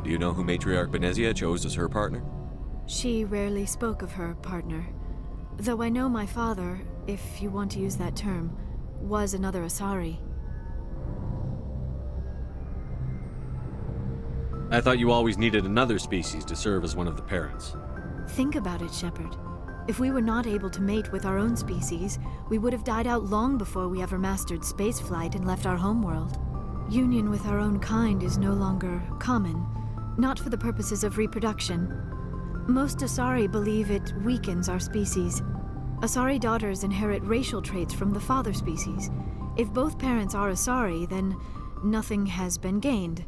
Do you know who Matriarch Benezia chose as her partner? She rarely spoke of her partner. Though I know my father, if you want to use that term, was another Asari. I thought you always needed another species to serve as one of the parents. Think about it, Shepard. If we were not able to mate with our own species, we would have died out long before we ever mastered spaceflight and left our homeworld. Union with our own kind is no longer common, not for the purposes of reproduction. Most Asari believe it weakens our species. Asari daughters inherit racial traits from the father species. If both parents are Asari, then nothing has been gained,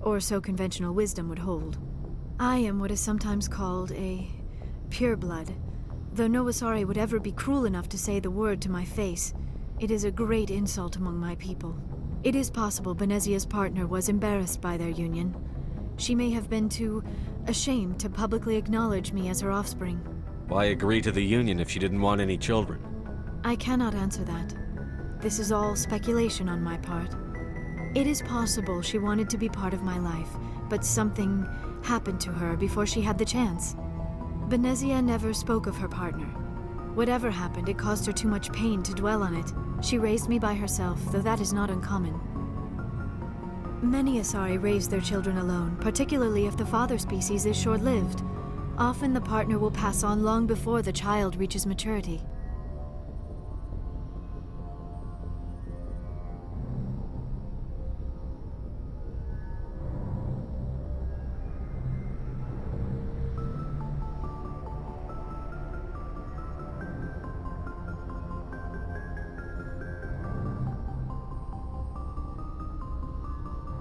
or so conventional wisdom would hold. I am what is sometimes called a pureblood. Though no Asari would ever be cruel enough to say the word to my face, it is a great insult among my people. It is possible Benezia's partner was embarrassed by their union. She may have been too ashamed to publicly acknowledge me as her offspring. Why agree to the union if she didn't want any children? I cannot answer that. This is all speculation on my part. It is possible she wanted to be part of my life, but something happened to her before she had the chance. Benezia never spoke of her partner. Whatever happened, it caused her too much pain to dwell on it. She raised me by herself, though that is not uncommon. Many Asari raise their children alone, particularly if the father species is short-lived. Often the partner will pass on long before the child reaches maturity.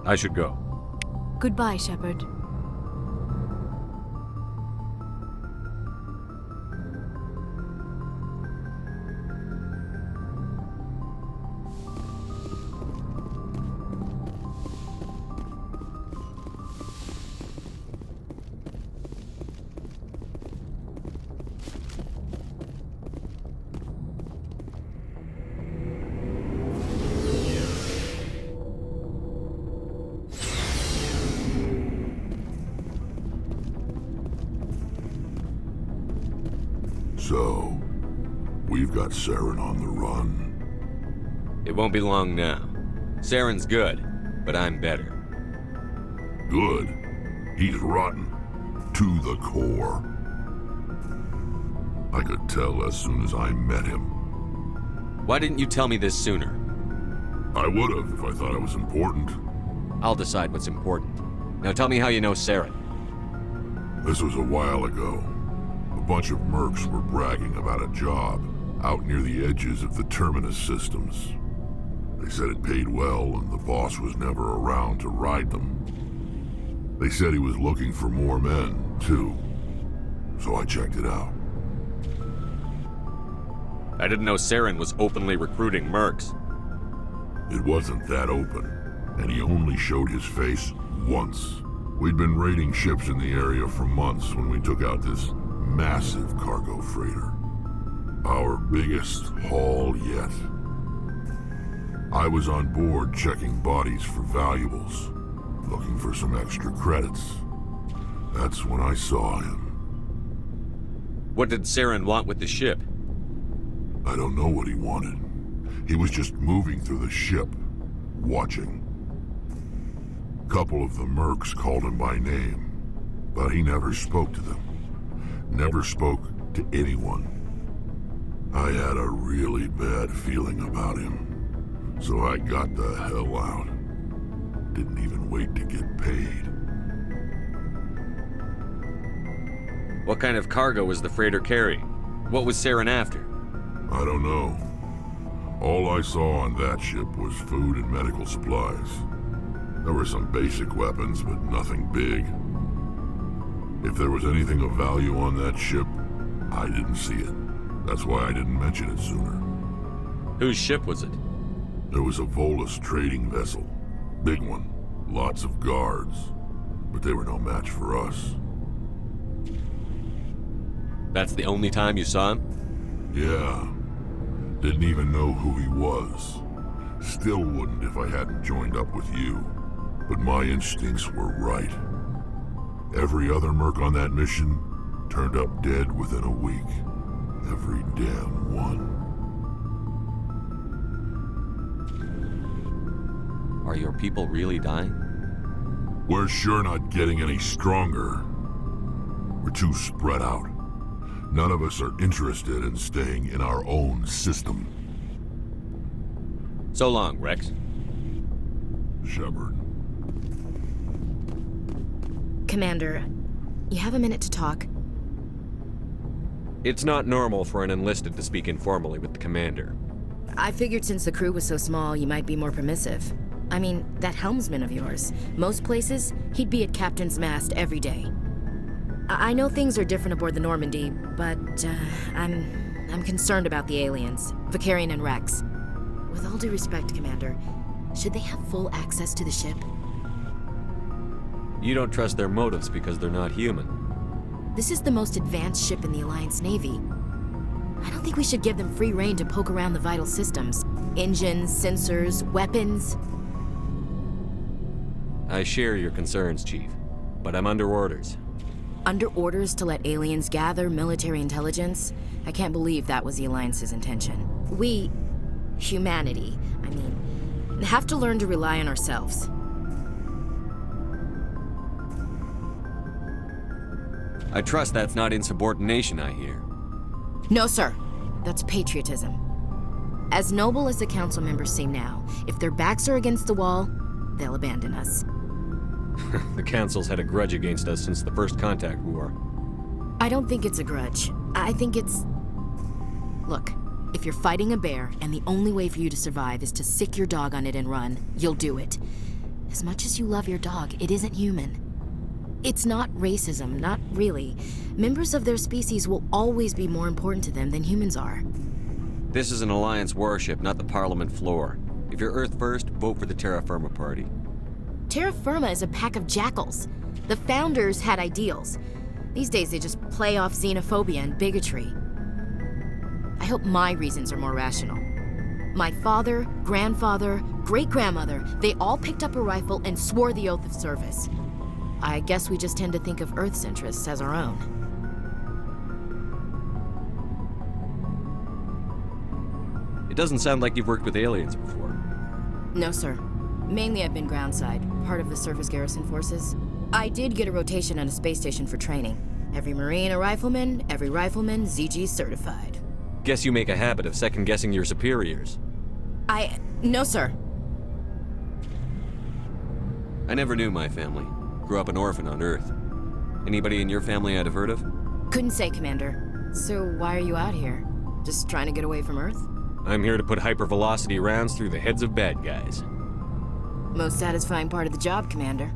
I should go. Goodbye, Shepard. So, we've got Saren on the run. It won't be long now. Saren's good, but I'm better. Good. He's rotten. To the core. I could tell as soon as I met him. Why didn't you tell me this sooner? I would've if I thought it was important. I'll decide what's important. Now tell me how you know Saren. This was a while ago. A bunch of mercs were bragging about a job out near the edges of the Terminus systems. They said it paid well and the boss was never around to ride them. They said he was looking for more men, too. So I checked it out. I didn't know Saren was openly recruiting mercs. It wasn't that open, and he only showed his face once. We'd been raiding ships in the area for months when we took out this massive cargo freighter. Our biggest haul yet. I was on board checking bodies for valuables, looking for some extra credits. That's when I saw him. What did Saren want with the ship? I don't know what he wanted. He was just moving through the ship, watching. A couple of the mercs called him by name, but he never spoke to them. Never spoke to anyone. I had a really bad feeling about him, so I got the hell out. Didn't even wait to get paid. What kind of cargo was the freighter carrying? What was Saren after? I don't know. All I saw on that ship was food and medical supplies. There were some basic weapons, but nothing big. If there was anything of value on that ship, I didn't see it. That's why I didn't mention it sooner. Whose ship was it? There was a Volus trading vessel. Big one. Lots of guards. But they were no match for us. That's the only time you saw him? Yeah. Didn't even know who he was. Still wouldn't if I hadn't joined up with you. But my instincts were right. Every other merc on that mission turned up dead within a week. Every damn one. Are your people really dying? We're sure not getting any stronger. We're too spread out. None of us are interested in staying in our own system. So long, Rex. Shepard. Commander, you have a minute to talk? It's not normal for an enlisted to speak informally with the commander. I figured since the crew was so small, you might be more permissive. I mean, that helmsman of yours. Most places, he'd be at Captain's Mast every day. I know things are different aboard the Normandy, but I'm concerned about the aliens, Vakarian and Rex. With all due respect, Commander, should they have full access to the ship? You don't trust their motives because they're not human. This is the most advanced ship in the Alliance Navy. I don't think we should give them free rein to poke around the vital systems. Engines, sensors, weapons. I share your concerns, Chief, but I'm under orders. Under orders to let aliens gather military intelligence? I can't believe that was the Alliance's intention. We, humanity, have to learn to rely on ourselves. I trust that's not insubordination, I hear. No, sir. That's patriotism. As noble as the council members seem now, if their backs are against the wall, they'll abandon us. The Council's had a grudge against us since the First Contact War. I don't think it's a grudge. I think it's... Look, if you're fighting a bear and the only way for you to survive is to sick your dog on it and run, you'll do it. As much as you love your dog, it isn't human. It's not racism, not really. Members of their species will always be more important to them than humans are. This is an Alliance warship, not the Parliament floor. If you're Earth first, vote for the Terra Firma Party. Terra Firma is a pack of jackals. The founders had ideals. These days they just play off xenophobia and bigotry. I hope my reasons are more rational. My father, grandfather, great-grandmother, they all picked up a rifle and swore the oath of service. I guess we just tend to think of Earth's interests as our own. It doesn't sound like you've worked with aliens before. No, sir. Mainly I've been groundside, part of the surface garrison forces. I did get a rotation on a space station for training. Every Marine a rifleman, every rifleman ZG certified. Guess you make a habit of second-guessing your superiors. No, sir. I never knew my family. Grew up an orphan on Earth. Anybody in your family I'd have heard of? Couldn't say, Commander. So why are you out here? Just trying to get away from Earth? I'm here to put hypervelocity rounds through the heads of bad guys. Most satisfying part of the job, Commander.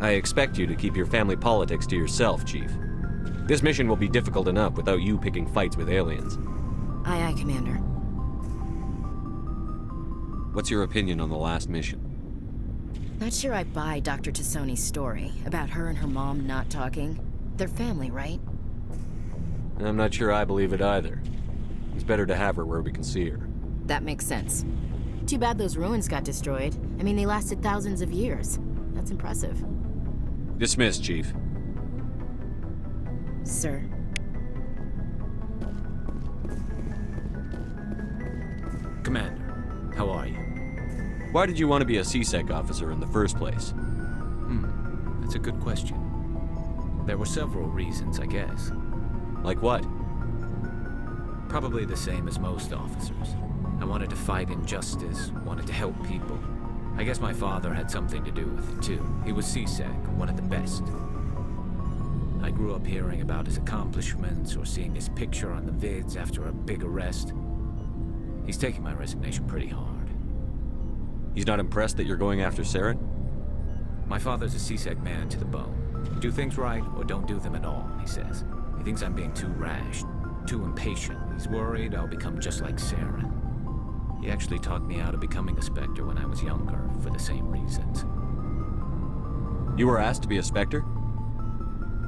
I expect you to keep your family politics to yourself, Chief. This mission will be difficult enough without you picking fights with aliens. Aye, aye, Commander. What's your opinion on the last mission? Not sure I buy Dr. Tassoni's story about her and her mom not talking. They're family, right? I'm not sure I believe it either. It's better to have her where we can see her. That makes sense. Too bad those ruins got destroyed. I mean, they lasted thousands of years. That's impressive. Dismissed, Chief. Sir. Commander, how are you? Why did you want to be a CSEC officer in the first place? That's a good question. There were several reasons, I guess. Like what? Probably the same as most officers. I wanted to fight injustice, wanted to help people. I guess my father had something to do with it too. He was CSEC, one of the best. I grew up hearing about his accomplishments or seeing his picture on the vids after a big arrest. He's taking my resignation pretty hard. He's not impressed that you're going after Saren? My father's a CSEC man to the bone. You do things right or don't do them at all, he says. He thinks I'm being too rash, too impatient. He's worried I'll become just like Saren. He actually talked me out of becoming a Spectre when I was younger, for the same reasons. You were asked to be a Spectre?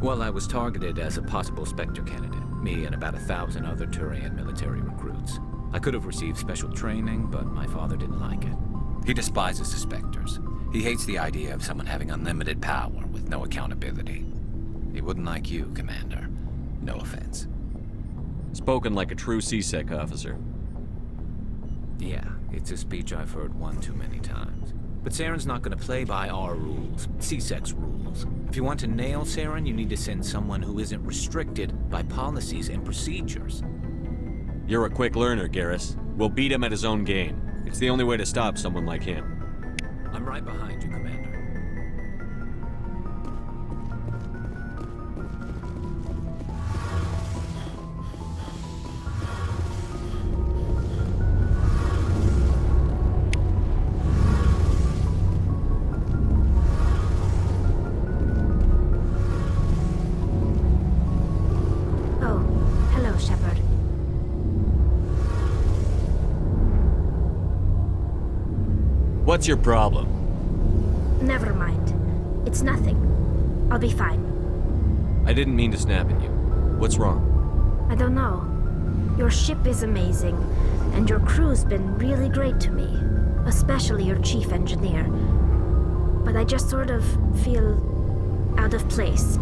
Well, I was targeted as a possible Spectre candidate, me and about 1,000 other Turian military recruits. I could have received special training, but my father didn't like it. He despises the Spectres. He hates the idea of someone having unlimited power with no accountability. He wouldn't like you, Commander. No offense. Spoken like a true CSEC officer. Yeah, it's a speech I've heard one too many times. But Saren's not gonna play by our rules, CSEC's rules. If you want to nail Saren, you need to send someone who isn't restricted by policies and procedures. You're a quick learner, Garrus. We'll beat him at his own game. It's the only way to stop someone like him. I'm right behind you, Commander. Oh, hello, Shepard. What's your problem? Never mind. It's nothing. I'll be fine. I didn't mean to snap at you. What's wrong? I don't know. Your ship is amazing, and your crew's been really great to me. Especially your chief engineer. But I just sort of feel out of place.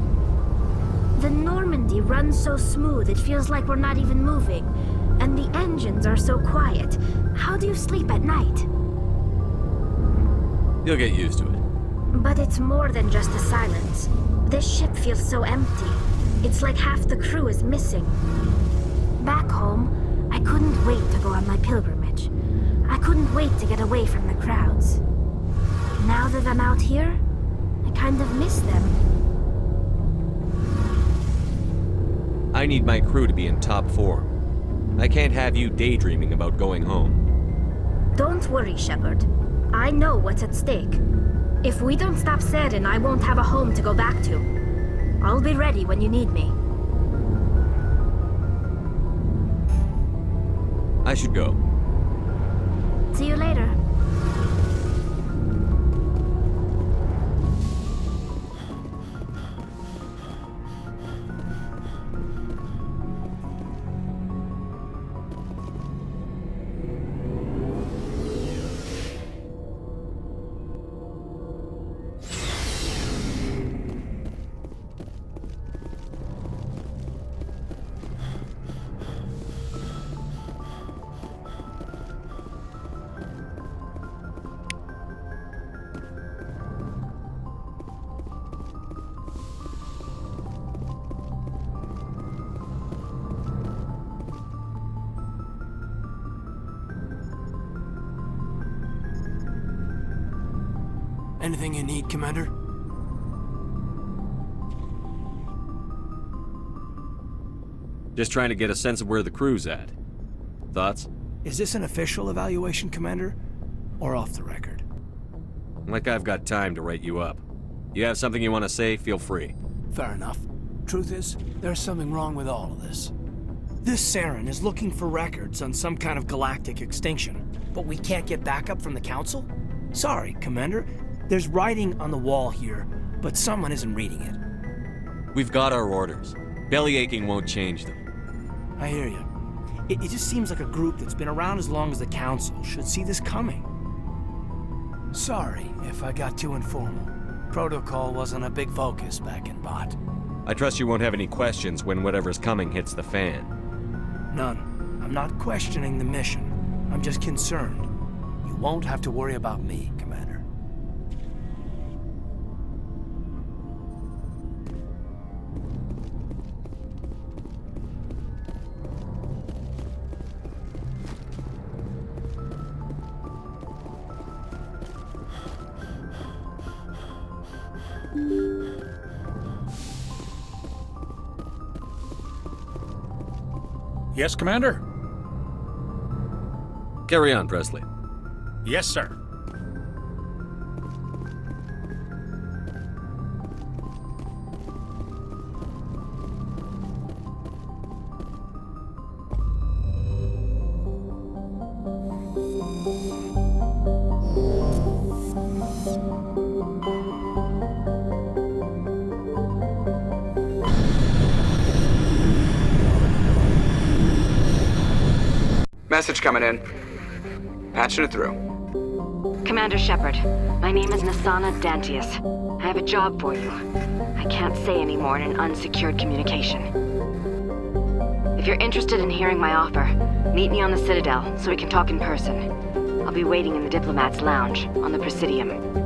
The Normandy runs so smooth it feels like we're not even moving. And the engines are so quiet. How do you sleep at night? You'll get used to it. But it's more than just the silence. This ship feels so empty. It's like half the crew is missing. Back home, I couldn't wait to go on my pilgrimage. I couldn't wait to get away from the crowds. Now that I'm out here, I kind of miss them. I need my crew to be in top form. I can't have you daydreaming about going home. Don't worry, Shepard. I know what's at stake. If we don't stop Saren, I won't have a home to go back to. I'll be ready when you need me. I should go. See you later. Anything you need, Commander? Just trying to get a sense of where the crew's at. Thoughts? Is this an official evaluation, Commander? Or off the record? Like I've got time to write you up. You have something you want to say, feel free. Fair enough. Truth is, there's something wrong with all of this. This Saren is looking for records on some kind of galactic extinction, but we can't get backup from the Council? Sorry, Commander. There's writing on the wall here, but someone isn't reading it. We've got our orders. Belly aching won't change them. I hear you. It just seems like a group that's been around as long as the Council should see this coming. Sorry if I got too informal. Protocol wasn't a big focus back in Bot. I trust you won't have any questions when whatever's coming hits the fan. None. I'm not questioning the mission. I'm just concerned. You won't have to worry about me, Commander. Yes, Commander? Carry on, Presley. Yes, sir. Message coming in. Patching it through. Commander Shepard, my name is Nasana Dantius. I have a job for you. I can't say any more in an unsecured communication. If you're interested in hearing my offer, meet me on the Citadel so we can talk in person. I'll be waiting in the Diplomat's Lounge on the Presidium.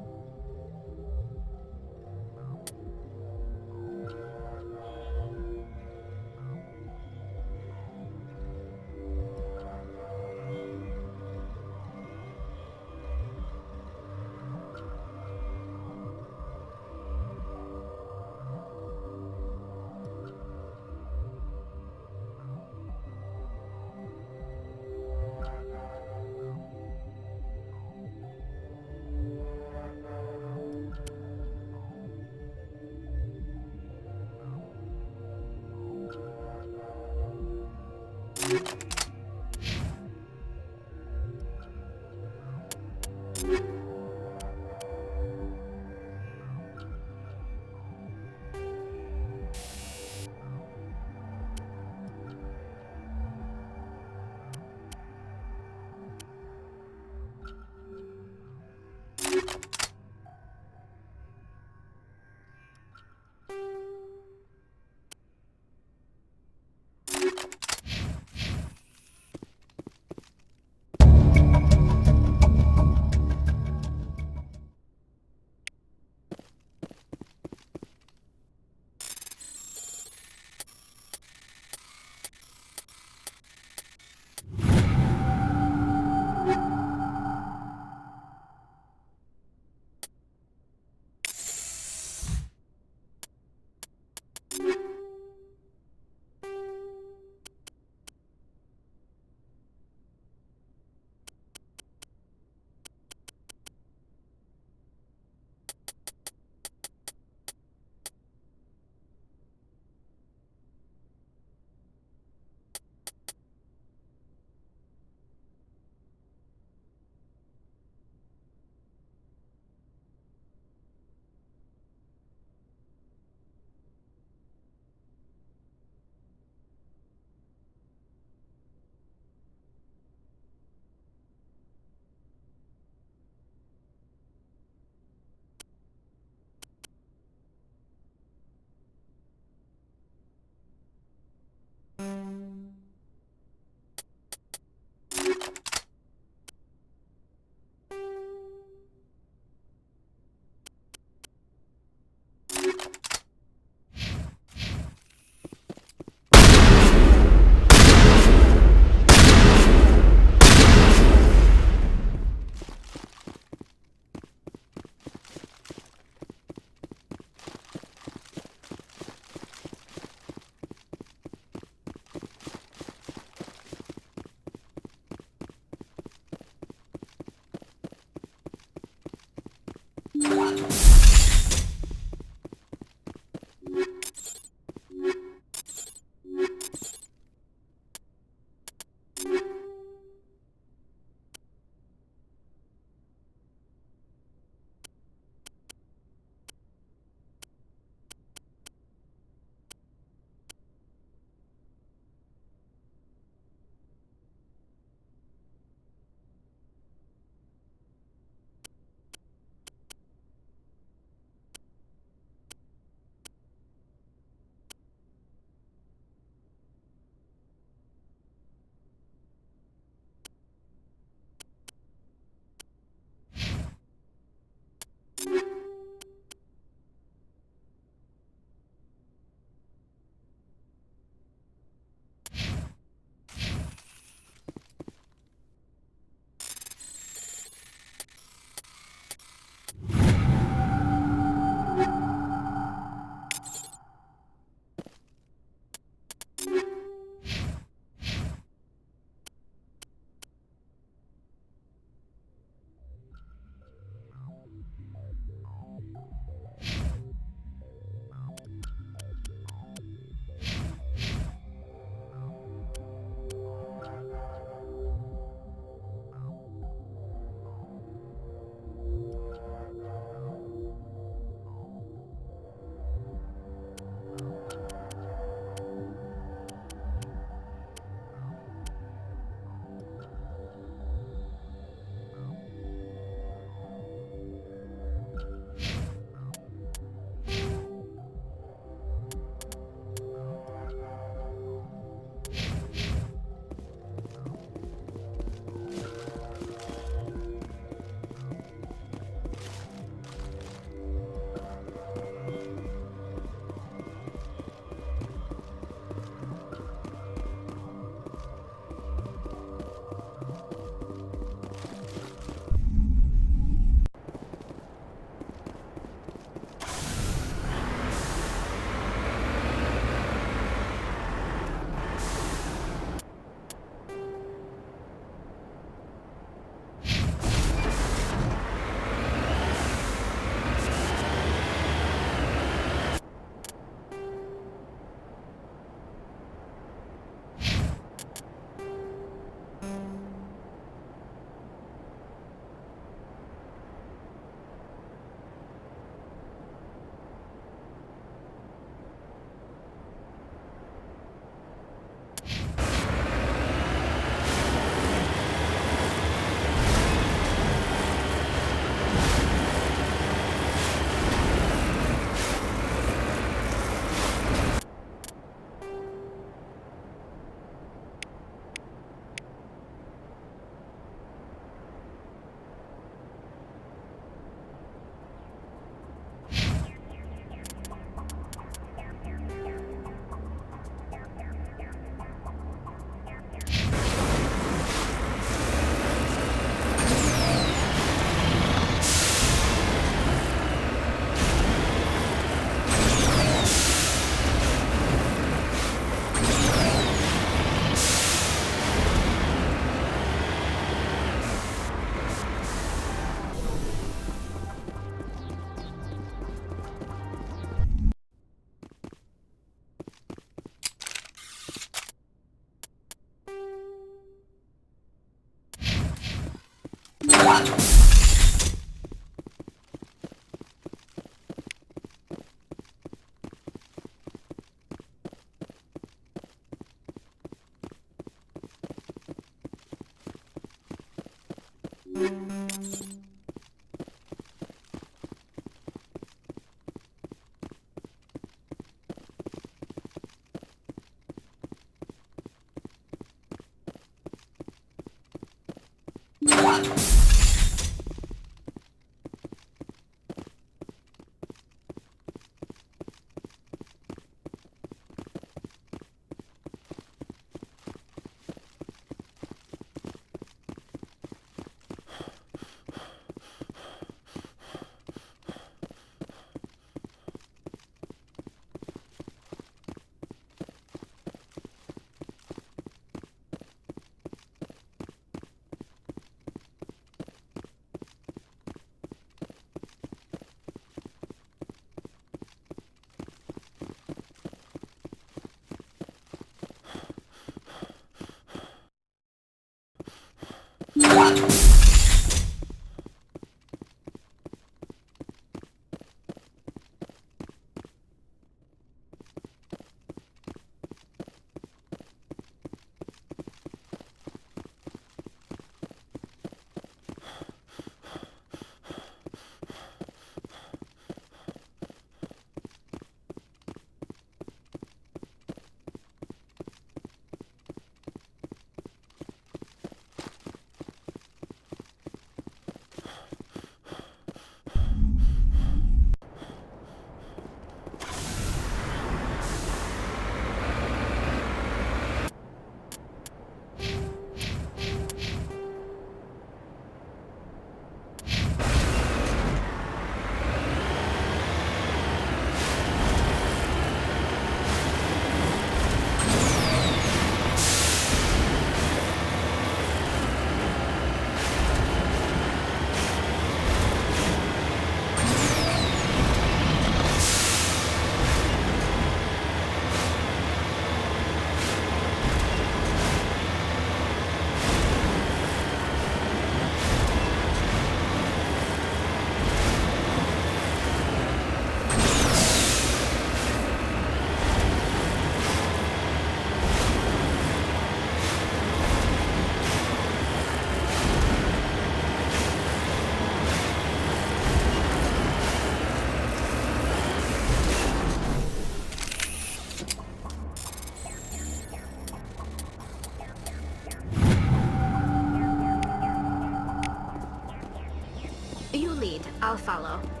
You lead, I'll follow.